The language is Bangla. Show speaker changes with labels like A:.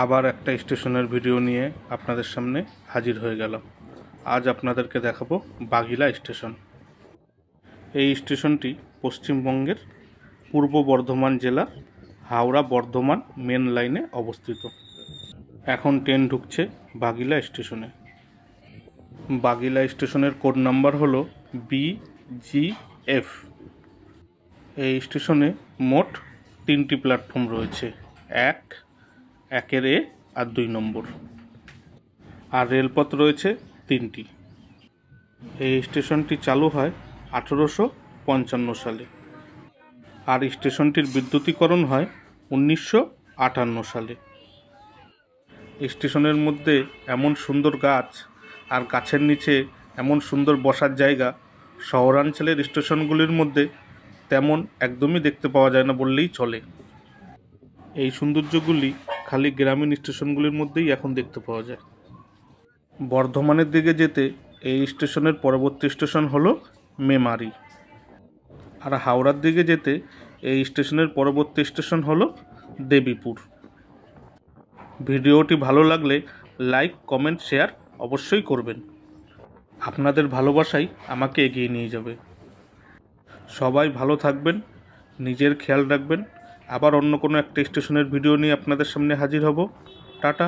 A: আবার একটা স্টেশনের ভিডিও নিয়ে আপনাদের সামনে হাজির হয়ে গেলাম। আজ আপনাদেরকে দেখাবো বাগিলা স্টেশন। এই স্টেশনটি পশ্চিমবঙ্গের পূর্ব বর্ধমান জেলার হাওড়া বর্ধমান মেন লাইনে অবস্থিত। এখন ট্রেন ঢুকছে বাগিলা স্টেশনে। বাগিলা স্টেশনের কোড নাম্বার হলো BGF। এই স্টেশনে মোট 3টি প্ল্যাটফর্ম রয়েছে, 1 এ আর 2 নম্বর, আর রেলপথ রয়েছে 3টি। এই স্টেশনটি চালু হয় 1855 সালে, আর স্টেশনটির বিদ্যুতীকরণ হয় 1958 সালে। স্টেশনের মধ্যে এমন সুন্দর গাছ আর গাছের নিচে এমন সুন্দর বসার জায়গা শহরাঞ্চলের স্টেশনগুলির মধ্যে তেমন একদমই দেখতে পাওয়া যায় না বললেই চলে। এই সৌন্দর্যগুলি খালি গ্রামীণ স্টেশনগুলির মধ্যেই এখন দেখতে পাওয়া যায়। বর্ধমানের দিকে যেতে এই স্টেশনের পরবর্তী স্টেশন হলো মেমারি, আর হাওড়ার দিকে যেতে এই স্টেশনের পরবর্তী স্টেশন হলো দেবীপুর। ভিডিওটি ভালো লাগলে লাইক, কমেন্ট, শেয়ার অবশ্যই করবেন। আপনাদের ভালোবাসাই আমাকে এগিয়ে নিয়ে যাবে। সবাই ভালো থাকবেন, নিজের খেয়াল রাখবেন। আবার অন্য কোনো একটা স্টেশনের ভিডিও নিয়ে আপনাদের সামনে হাজির হব। টাটা।